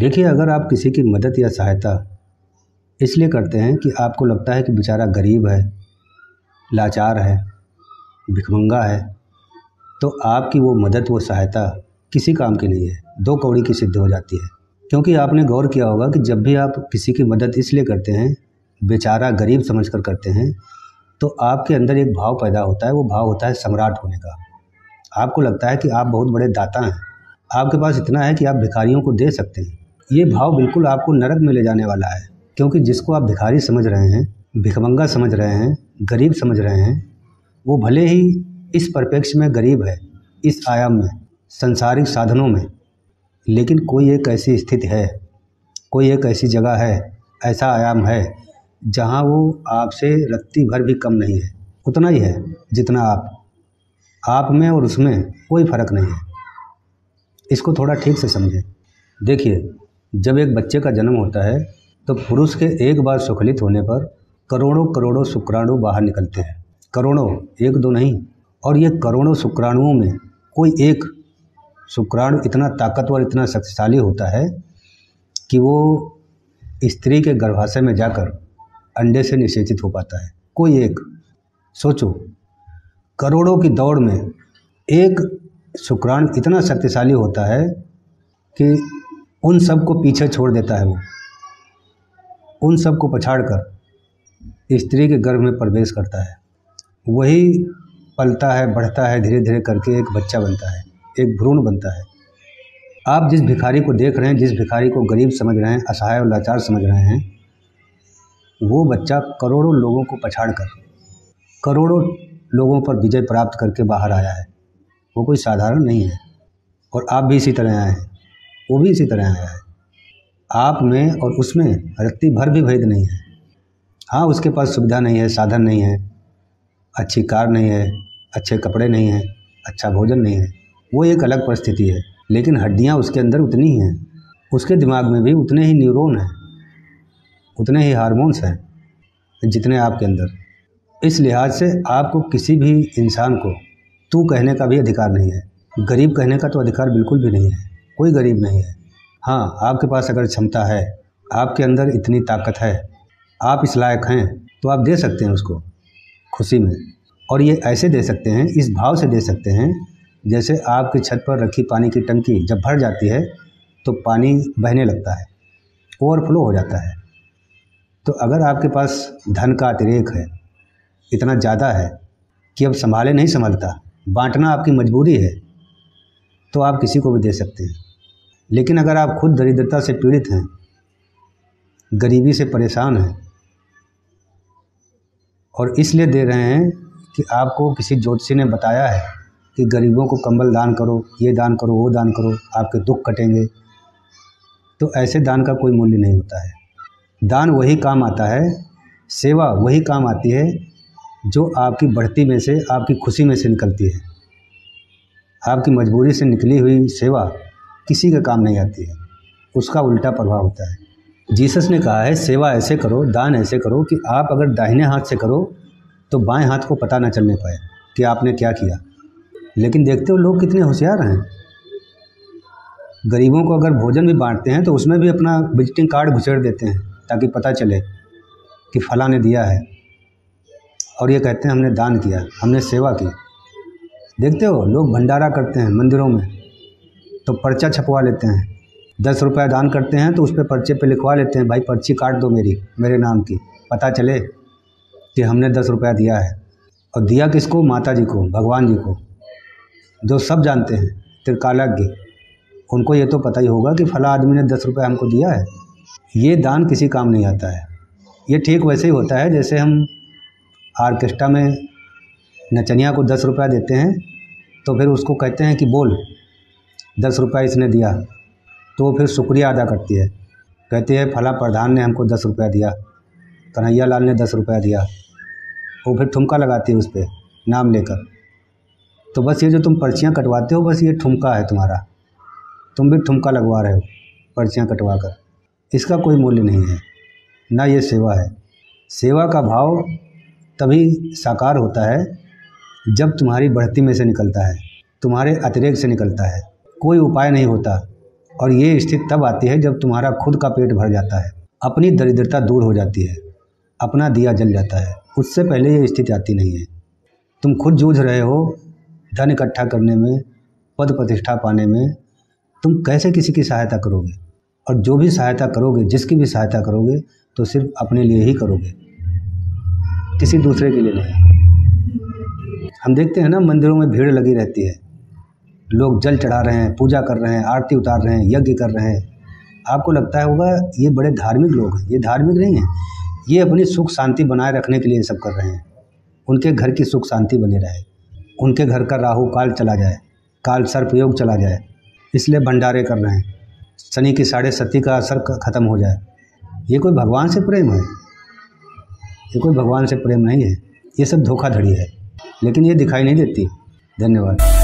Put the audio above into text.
देखिए, अगर आप किसी की मदद या सहायता इसलिए करते हैं कि आपको लगता है कि बेचारा गरीब है, लाचार है, भिखमंगा है, तो आपकी वो मदद, वो सहायता किसी काम की नहीं है, दो कौड़ी की सिद्ध हो जाती है। क्योंकि आपने गौर किया होगा कि जब भी आप किसी की मदद इसलिए करते हैं, बेचारा गरीब समझकर करते हैं, तो आपके अंदर एक भाव पैदा होता है। वो भाव होता है सम्राट होने का। आपको लगता है कि आप बहुत बड़े दाता हैं, आपके पास इतना है कि आप भिखारियों को दे सकते हैं। ये भाव बिल्कुल आपको नरक में ले जाने वाला है, क्योंकि जिसको आप भिखारी समझ रहे हैं, भिखमंगा समझ रहे हैं, गरीब समझ रहे हैं, वो भले ही इस परिप्रेक्ष्य में गरीब है, इस आयाम में, संसारिक साधनों में, लेकिन कोई एक ऐसी स्थिति है, कोई एक ऐसी जगह है, ऐसा आयाम है जहाँ वो आपसे रत्ती भर भी कम नहीं है। उतना ही है जितना आप में और उसमें कोई फर्क नहीं है। इसको थोड़ा ठीक से समझें। देखिए, जब एक बच्चे का जन्म होता है तो पुरुष के एक बार सुखलित होने पर करोड़ों करोड़ों शुक्राणु बाहर निकलते हैं। करोड़ों, एक दो नहीं। और ये करोड़ों शुक्राणुओं में कोई एक शुक्राणु इतना ताकतवर, इतना शक्तिशाली होता है कि वो स्त्री के गर्भाशय में जाकर अंडे से निषेचित हो पाता है। कोई एक, सोचो, करोड़ों की दौड़ में एक शुक्राणु इतना शक्तिशाली होता है कि उन सब को पीछे छोड़ देता है। वो उन सब को पछाड़कर स्त्री के गर्भ में प्रवेश करता है। वही पलता है, बढ़ता है, धीरे धीरे करके एक बच्चा बनता है, एक भ्रूण बनता है। आप जिस भिखारी को देख रहे हैं, जिस भिखारी को गरीब समझ रहे हैं, असहाय और लाचार समझ रहे हैं, वो बच्चा करोड़ों लोगों को पछाड़कर, करोड़ों लोगों पर विजय प्राप्त करके बाहर आया है। वो कोई साधारण नहीं है। और आप भी इसी तरह आए हैं, वो भी इसी तरह आया है। आप में और उसमें रत्ती भर भी भेद नहीं है। हाँ, उसके पास सुविधा नहीं है, साधन नहीं है, अच्छी कार नहीं है, अच्छे कपड़े नहीं हैं, अच्छा भोजन नहीं है, वो एक अलग परिस्थिति है। लेकिन हड्डियाँ उसके अंदर उतनी ही हैं, उसके दिमाग में भी उतने ही न्यूरॉन हैं, उतने ही हार्मोन्स हैं जितने आपके अंदर। इस लिहाज से आपको किसी भी इंसान को तू कहने का भी अधिकार नहीं है। गरीब कहने का तो अधिकार बिल्कुल भी नहीं है। कोई गरीब नहीं है। हाँ, आपके पास अगर क्षमता है, आपके अंदर इतनी ताकत है, आप इस लायक हैं, तो आप दे सकते हैं उसको खुशी में। और ये ऐसे दे सकते हैं, इस भाव से दे सकते हैं जैसे आपकी छत पर रखी पानी की टंकी जब भर जाती है तो पानी बहने लगता है, ओवरफ्लो हो जाता है। तो अगर आपके पास धन का अतिरेक है, इतना ज़्यादा है कि अब संभाले नहीं संभलता, बांटना आपकी मजबूरी है, तो आप किसी को भी दे सकते हैं। लेकिन अगर आप खुद दरिद्रता से पीड़ित हैं, गरीबी से परेशान हैं, और इसलिए दे रहे हैं कि आपको किसी ज्योतिषी ने बताया है कि गरीबों को कंबल दान करो, ये दान करो, वो दान करो, आपके दुख कटेंगे, तो ऐसे दान का कोई मूल्य नहीं होता है। दान वही काम आता है, सेवा वही काम आती है जो आपकी बढ़ती में से, आपकी खुशी में से निकलती है। आपकी मजबूरी से निकली हुई सेवा किसी के काम नहीं आती है, उसका उल्टा प्रभाव होता है। जीसस ने कहा है, सेवा ऐसे करो, दान ऐसे करो कि आप अगर दाहिने हाथ से करो तो बाएं हाथ को पता न चलने पाए कि आपने क्या किया। लेकिन देखते हो लोग कितने होशियार हैं। गरीबों को अगर भोजन भी बांटते हैं तो उसमें भी अपना विजिटिंग कार्ड घुसेड़ देते हैं ताकि पता चले कि फलां ने दिया है, और ये कहते हैं हमने दान किया, हमने सेवा की। देखते हो लोग भंडारा करते हैं मंदिरों में तो पर्चा छपवा लेते हैं। 10 रुपये दान करते हैं तो उस पर पर्चे पे लिखवा लेते हैं, भाई पर्ची काट दो मेरे नाम की, पता चले कि हमने 10 रुपया दिया है। और दिया किसको? माता जी को, भगवान जी को, जो सब जानते हैं, त्रिकालज्ञ। उनको ये तो पता ही होगा कि फला आदमी ने 10 रुपये हमको दिया है। ये दान किसी काम नहीं आता है। ये ठीक वैसे ही होता है जैसे हम ऑर्केस्ट्रा में नचनिया को 10 रुपया देते हैं तो फिर उसको कहते हैं कि बोल 10 रुपया इसने दिया, तो वो फिर शुक्रिया अदा करती है, कहती है फला प्रधान ने हमको 10 रुपया दिया, कन्हैया लाल ने 10 रुपया दिया। वो फिर ठुमका लगाती है उस पर नाम लेकर। तो बस ये जो तुम पर्चियाँ कटवाते हो, बस ये ठुमका है तुम्हारा, तुम भी ठुमका लगवा रहे हो पर्चियाँ कटवा कर। इसका कोई मूल्य नहीं है, ना ये सेवा है। सेवा का भाव तभी साकार होता है जब तुम्हारी बढ़ती में से निकलता है, तुम्हारे अतिरेक से निकलता है। कोई उपाय नहीं होता और ये स्थिति तब आती है जब तुम्हारा खुद का पेट भर जाता है, अपनी दरिद्रता दूर हो जाती है, अपना दिया जल जाता है। उससे पहले ये स्थिति आती नहीं है। तुम खुद जूझ रहे हो धन इकट्ठा करने में, पद प्रतिष्ठा पाने में। तुम कैसे किसी की सहायता करोगे? और जो भी सहायता करोगे, जिसकी भी सहायता करोगे, तो सिर्फ अपने लिए ही करोगे, किसी दूसरे के लिए नहीं। हम देखते हैं ना, मंदिरों में भीड़ लगी रहती है, लोग जल चढ़ा रहे हैं, पूजा कर रहे हैं, आरती उतार रहे हैं, यज्ञ कर रहे हैं। आपको लगता होगा ये बड़े धार्मिक लोग हैं। ये धार्मिक नहीं है, ये अपनी सुख शांति बनाए रखने के लिए ये सब कर रहे हैं। उनके घर की सुख शांति बनी रहे, उनके घर का राहु काल चला जाए, काल सर्प योग चला जाए, इसलिए भंडारे कर रहे हैं। शनि की 7.5 का असर खत्म हो जाए। ये कोई भगवान से प्रेम है? ये कोई भगवान से प्रेम नहीं है, ये सब धोखाधड़ी है, लेकिन ये दिखाई नहीं देती। धन्यवाद।